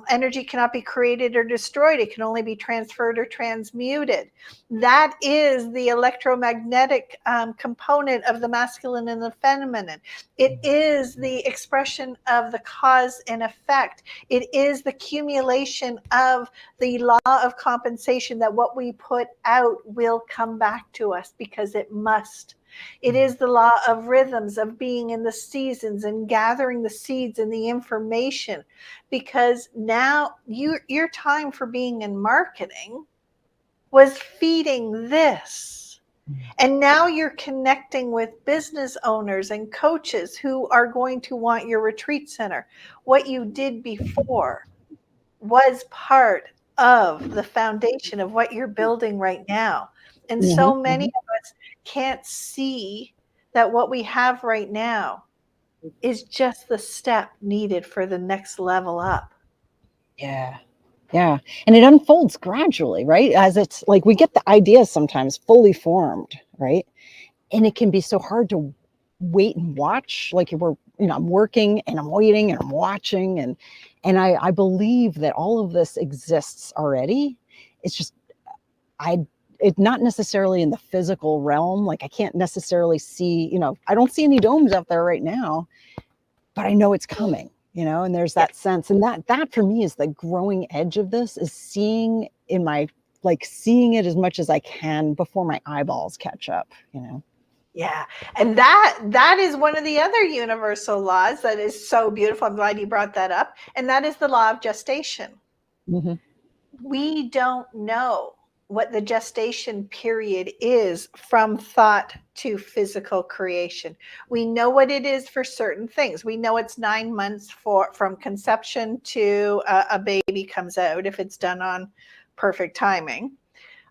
Speaker 1: energy cannot be created or destroyed. It can only be transferred or transmuted. That is the electromagnetic component of the masculine and the feminine. It is the expression of the cause and effect. It is the accumulation of the law of compensation, that what we put out will come back to us because it must. It is the law of rhythms, of being in the seasons and gathering the seeds and the information, because now your time for being in marketing was feeding this. And now you're connecting with business owners and coaches who are going to want your retreat center. What you did before was part of the foundation of what you're building right now. And so many of us can't see that what we have right now is just the step needed for the next level up.
Speaker 2: Yeah. Yeah. And it unfolds gradually, right? As it's like we get the ideas sometimes fully formed, right? And it can be so hard to wait and watch. Like I'm working and I'm waiting and I'm watching. And I believe that all of this exists already. It's just, it's not necessarily in the physical realm. Like I can't necessarily see, I don't see any domes out there right now, but I know it's coming. And there's that sense. And that for me is the growing edge of this, is seeing seeing it as much as I can before my eyeballs catch up,
Speaker 1: Yeah. And that is one of the other universal laws that is so beautiful. I'm glad you brought that up. And that is the law of gestation.
Speaker 2: Mm-hmm.
Speaker 1: We don't know what the gestation period is from thought to physical creation. We know what it is for certain things. We know it's 9 months from conception to a baby comes out, if it's done on perfect timing.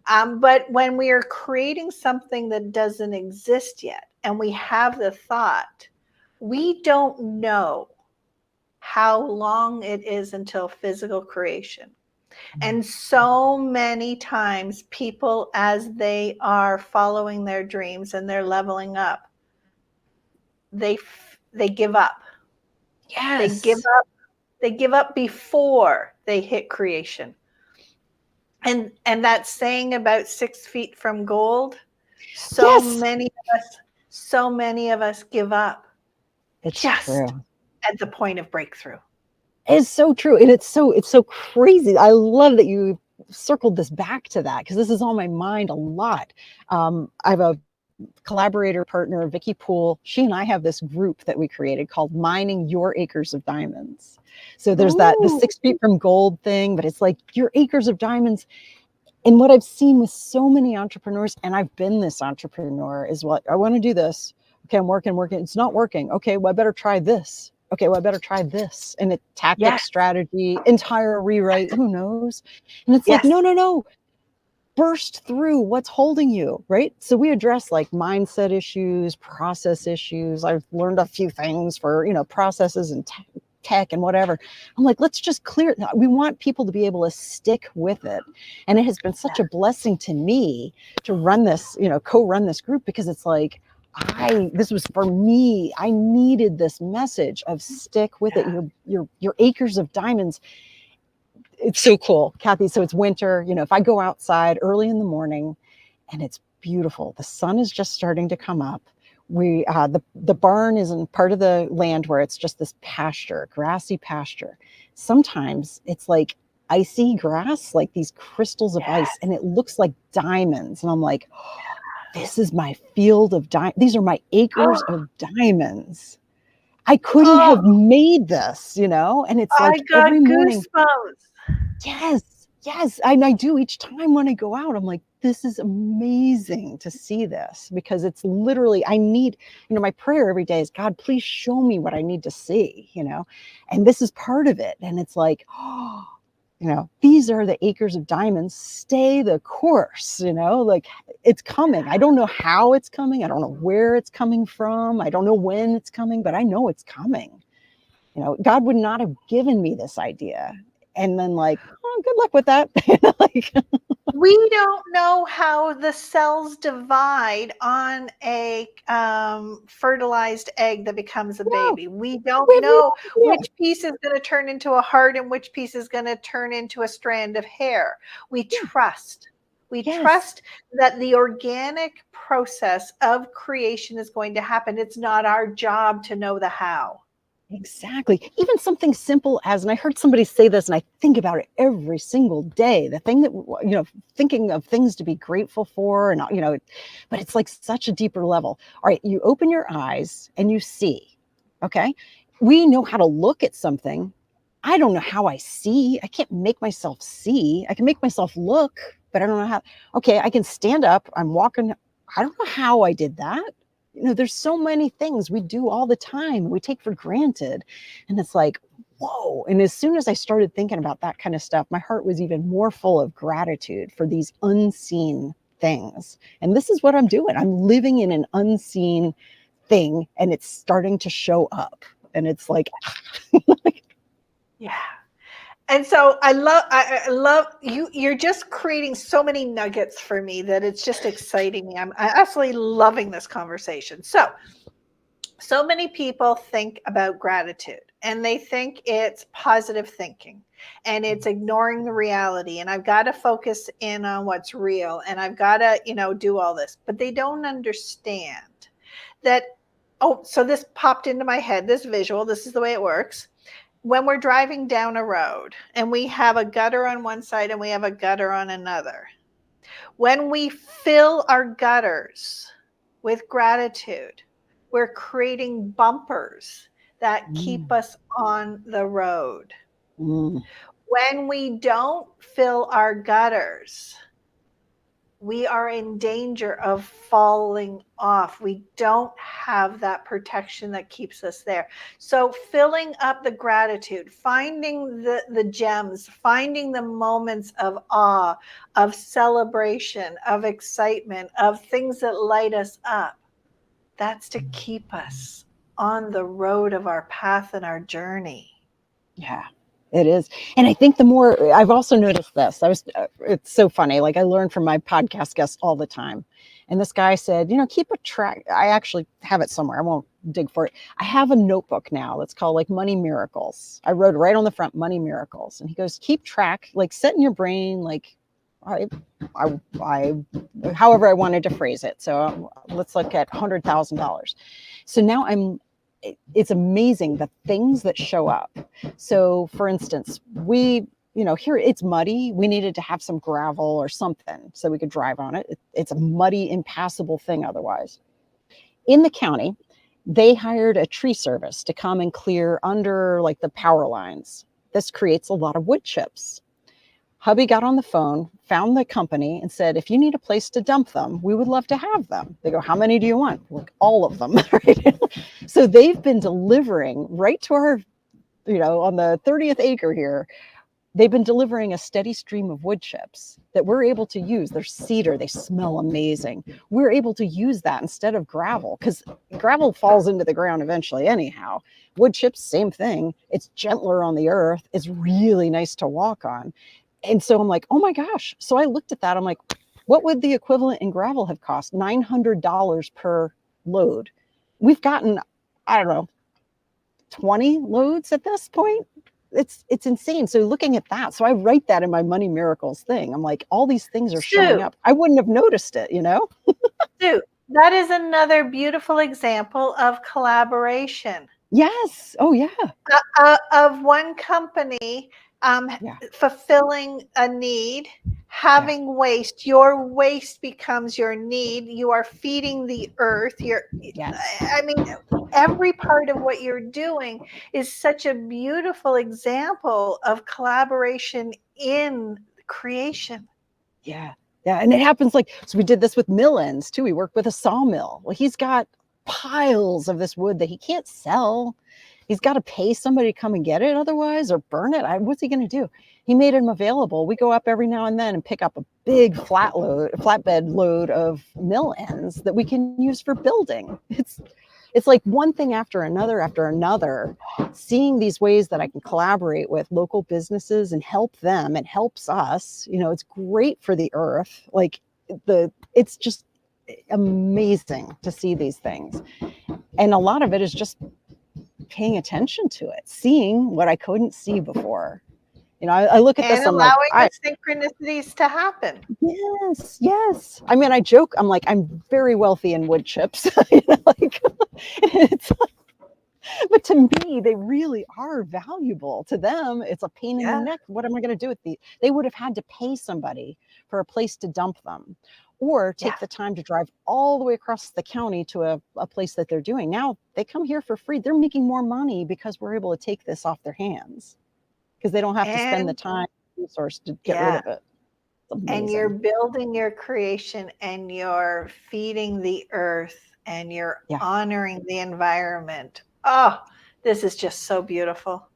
Speaker 1: But when we are creating something that doesn't exist yet, and we have the thought, we don't know how long it is until physical creation. And so many times people, as they are following their dreams and they're leveling up, they give up.
Speaker 2: Yes.
Speaker 1: They give up before they hit creation. And that saying about 6 feet from gold, so many of us give up.
Speaker 2: It's
Speaker 1: just
Speaker 2: true.
Speaker 1: At the point of breakthrough.
Speaker 2: It's so true. And it's so crazy. I love that you circled this back to that, because this is on my mind a lot. I have a collaborator partner, Vicky Poole. She and I have this group that we created called Mining Your Acres of Diamonds. So there's the 6 feet from gold thing, but it's like your acres of diamonds. And what I've seen with so many entrepreneurs, and I've been this entrepreneur, is what I want to do this. Okay, I'm working. It's not working. Okay, well, I better try this. Okay, well, I better try this. And it tactic,
Speaker 1: Yes.
Speaker 2: strategy, entire rewrite, who knows? And it's like,
Speaker 1: Yes.
Speaker 2: no. Burst through what's holding you, right? So we address like mindset issues, process issues. I've learned a few things for, processes and tech and whatever. I'm like, let's just clear it. We want people to be able to stick with it. And it has been such a blessing to me to run this, co-run this group, because it's like, this was for me. I needed this message of stick with it. Your acres of diamonds. It's so cool, Kathy. So it's winter. If I go outside early in the morning and it's beautiful, the sun is just starting to come up. We the barn is in part of the land where it's just this pasture, grassy pasture. Sometimes it's like icy grass, like these crystals of ice, and it looks like diamonds. And I'm like, this is my field of diamonds. These are my acres of diamonds. I couldn't have made this, and it's like
Speaker 1: I got
Speaker 2: every morning.
Speaker 1: goosebumps.
Speaker 2: Yes. I do each time when I go out. I'm like, this is amazing to see this, because it's literally, I need, my prayer every day is, God, please show me what I need to see, and this is part of it. And it's like, these are the acres of diamonds, stay the course, like it's coming. I don't know how it's coming. I don't know where it's coming from. I don't know when it's coming, but I know it's coming. God would not have given me this idea. And then like, oh, good luck with that.
Speaker 1: We don't know how the cells divide on a fertilized egg that becomes a baby. We don't know which piece is going to turn into a heart and which piece is going to turn into a strand of hair. We trust. We trust that the organic process of creation is going to happen. It's not our job to know the how.
Speaker 2: Exactly. Even something simple as, and I heard somebody say this, and I think about it every single day, the thing that, thinking of things to be grateful for, and, but it's like such a deeper level. All right, you open your eyes and you see, okay? We know how to look at something. I don't know how I see. I can't make myself see. I can make myself look, but I don't know how. Okay, I can stand up. I'm walking. I don't know how I did that. There's so many things we do all the time we take for granted. And it's like, whoa. And as soon as I started thinking about that kind of stuff, my heart was even more full of gratitude for these unseen things. And this is what I'm doing. I'm living in an unseen thing, and it's starting to show up. And it's like,
Speaker 1: yeah. And so I love you. You're just creating so many nuggets for me that it's just exciting me. I'm absolutely loving this conversation. So many people think about gratitude and they think it's positive thinking and it's ignoring the reality. And I've got to focus in on what's real and I've got to, do all this, but they don't understand that. Oh, so this popped into my head, this visual, this is the way it works. When we're driving down a road and we have a gutter on one side and we have a gutter on another, when we fill our gutters with gratitude, we're creating bumpers that keep us on the road. When we don't fill our gutters, we are in danger of falling off. We don't have that protection that keeps us there. So filling up the gratitude, finding the gems, finding the moments of awe, of celebration, of excitement, of things that light us up, that's to keep us on the road of our path and our journey.
Speaker 2: Yeah. It is. And I think the more, I've also noticed this, it's so funny. Like I learn from my podcast guests all the time. And this guy said, keep a track. I actually have it somewhere. I won't dig for it. I have a notebook now that's called like Money Miracles. I wrote right on the front, Money Miracles. And he goes, keep track, like set in your brain, like I however I wanted to phrase it. So let's look at $100,000. So now it's amazing the things that show up. So for instance, here it's muddy. We needed to have some gravel or something so we could drive on it. It's a muddy, impassable thing otherwise. In the county, they hired a tree service to come and clear under like the power lines. This creates a lot of wood chips. Hubby got on the phone, found the company, and said, if you need a place to dump them, we would love to have them. They go, how many do you want? Like, all of them. Right? So they've been delivering right to our, on the 30th acre here. They've been delivering a steady stream of wood chips that we're able to use. They're cedar. They smell amazing. We're able to use that instead of gravel, because gravel falls into the ground eventually anyhow. Wood chips, same thing. It's gentler on the earth. It's really nice to walk on. And so I'm like, oh my gosh. So I looked at that. I'm like, what would the equivalent in gravel have cost? $900 per load. We've gotten, I don't know, 20 loads at this point. It's insane. So looking at that, so I write that in my Money Miracles thing. I'm like, all these things are showing up. I wouldn't have noticed it,
Speaker 1: Sue, that is another beautiful example of collaboration.
Speaker 2: Yes. Oh, yeah.
Speaker 1: Of one company fulfilling a need, having waste. Your waste becomes your need. You are feeding the earth. I mean, every part of what you're doing is such a beautiful example of collaboration in creation.
Speaker 2: Yeah. Yeah. And it happens so we did this with mill ends too. We worked with a sawmill. Well, he's got piles of this wood that he can't sell. He's got to pay somebody to come and get it otherwise, or burn it. What's he going to do? He made them available. We go up every now and then and pick up a big flatbed load of mill ends that we can use for building. It's like one thing after another, seeing these ways that I can collaborate with local businesses and help them. It helps us. It's great for the earth. It's just amazing to see these things. And a lot of it is just paying attention to it, seeing what I couldn't see before. I look at this, I'm
Speaker 1: allowing the synchronicities to happen.
Speaker 2: Yes. I mean, I joke, I'm like, I'm very wealthy in wood chips. But to me, they really are valuable. To them, it's a pain in the neck. What am I going to do with these? They would have had to pay somebody for a place to dump them, or take the time to drive all the way across the county to a place that they're doing. Now they come here for free. They're making more money because we're able to take this off their hands, because they don't have to spend the time and resource to get rid of it.
Speaker 1: And you're building your creation, and you're feeding the earth, and you're honoring the environment. Oh, this is just so beautiful.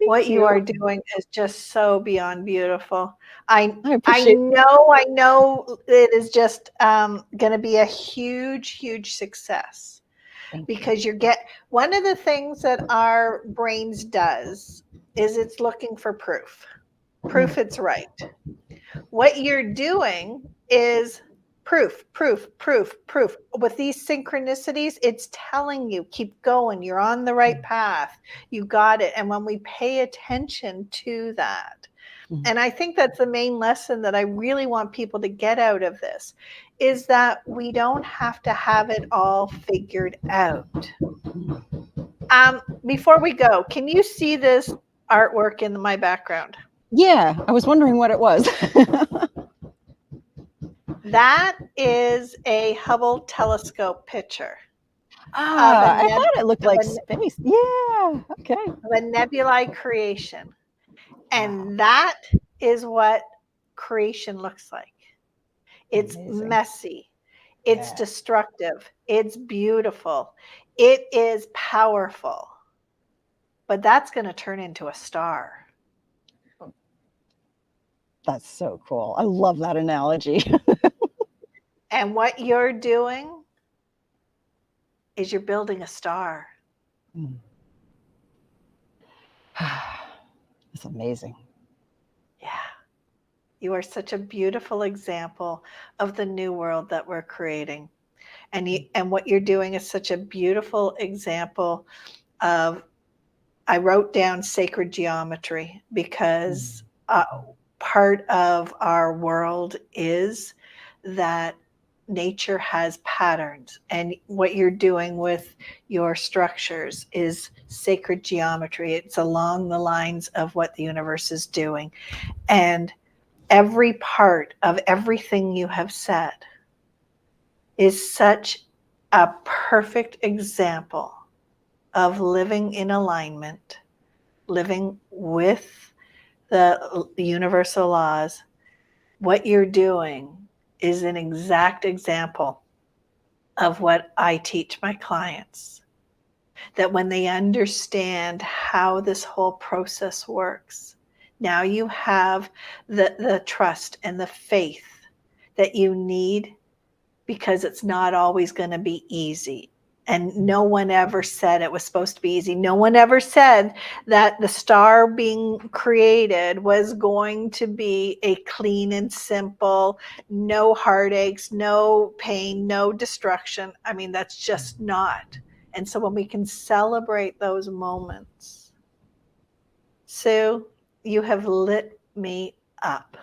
Speaker 1: What you are doing is just so beyond beautiful. I know it is just going to be a huge success, because one of the things that our brains does is it's looking for proof it's right. What you're doing is proof. With these synchronicities, it's telling you, keep going. You're on the right path. You got it. And when we pay attention to that, and I think that's the main lesson that I really want people to get out of this, is that we don't have to have it all figured out. Before we go, can you see this artwork in my background?
Speaker 2: Yeah, I was wondering what it was.
Speaker 1: That is a Hubble telescope picture.
Speaker 2: I thought it looked like space. Yeah, okay.
Speaker 1: Of a nebulae creation. And that is what creation looks like. It's messy. It's destructive. It's beautiful. It is powerful. But that's going to turn into a star.
Speaker 2: That's so cool. I love that analogy.
Speaker 1: And what you're doing is you're building a star.
Speaker 2: It's amazing.
Speaker 1: Yeah. You are such a beautiful example of the new world that we're creating. And what you're doing is such a beautiful example of, I wrote down sacred geometry, because part of our world is that nature has patterns, and what you're doing with your structures is sacred geometry. It's along the lines of what the universe is doing. And every part of everything you have said is such a perfect example of living in alignment, living with the universal laws, what you're doing is an exact example of what I teach my clients. That when they understand how this whole process works, now you have the trust and the faith that you need, because it's not always going to be easy. And no one ever said it was supposed to be easy. No one ever said that the star being created was going to be a clean and simple, no heartaches, no pain, no destruction. I mean, that's just not. And so when we can celebrate those moments, Sue, you have lit me up.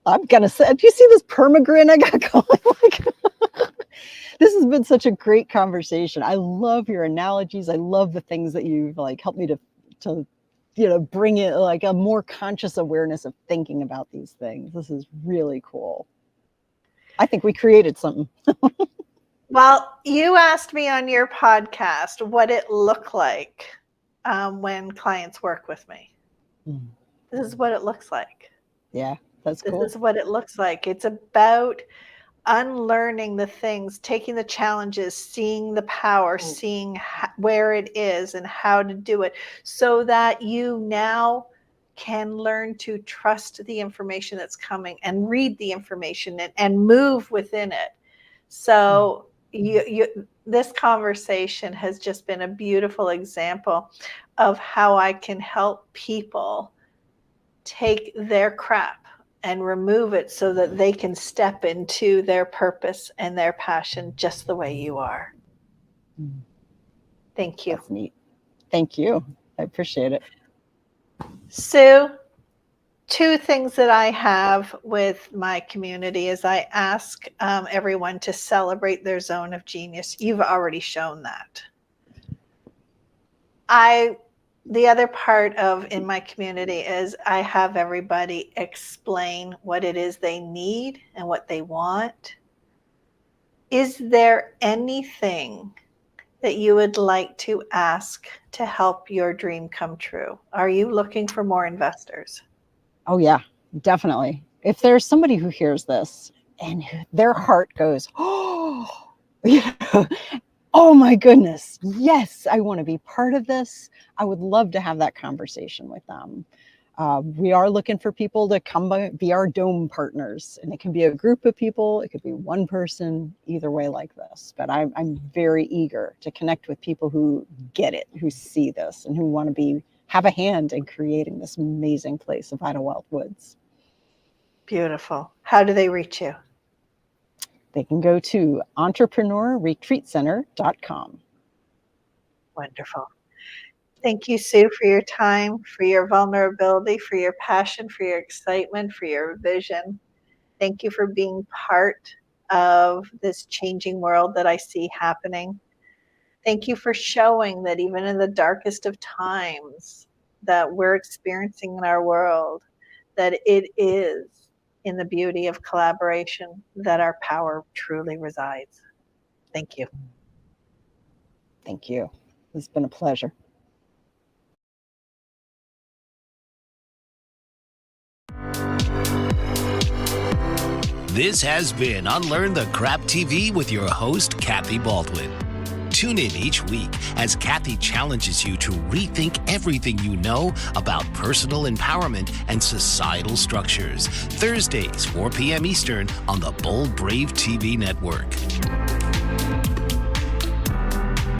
Speaker 2: I'm going to say, do you see this permagrin I got going? This has been such a great conversation. I love your analogies. I love the things that you've helped me to bring in a more conscious awareness of thinking about these things. This is really cool. I think we created something.
Speaker 1: Well, you asked me on your podcast what it looked like when clients work with me. This is what it looks like.
Speaker 2: Yeah, that's cool.
Speaker 1: This is what it looks like. It's about unlearning the things, taking the challenges, seeing the power, seeing where it is and how to do it, so that you now can learn to trust the information that's coming and read the information and move within it. So this conversation has just been a beautiful example of how I can help people take their crap and remove it so that they can step into their purpose and their passion just the way you are. Thank you.
Speaker 2: That's neat. Thank you. I appreciate it.
Speaker 1: Sue, two things that I have with my community is I ask everyone to celebrate their zone of genius. You've already shown that. The other part in my community is I have everybody explain what it is they need and what they want. Is there anything that you would like to ask to help your dream come true? Are you looking for more investors?
Speaker 2: Oh, yeah, definitely. If there's somebody who hears this and their heart goes, oh, oh my goodness, yes, I want to be part of this, I would love to have that conversation with them. We are looking for people to come be our dome partners, and it can be a group of people, it could be one person, either way like this. But I'm very eager to connect with people who get it, who see this, and who want to have a hand in creating this amazing place of Idlewild Woods.
Speaker 1: Beautiful. How do they reach you?
Speaker 2: They can go to entrepreneurretreatcenter.com.
Speaker 1: Wonderful. Thank you, Sue, for your time, for your vulnerability, for your passion, for your excitement, for your vision. Thank you for being part of this changing world that I see happening. Thank you for showing that even in the darkest of times that we're experiencing in our world, that it is in the beauty of collaboration that our power truly resides. Thank you.
Speaker 2: Thank you. It's been a pleasure.
Speaker 3: This has been Unlearn the Crap TV with your host, Kathy Baldwin. Tune in each week as Kathy challenges you to rethink everything you know about personal empowerment and societal structures. Thursdays, 4 p.m. Eastern on the Bold Brave TV network.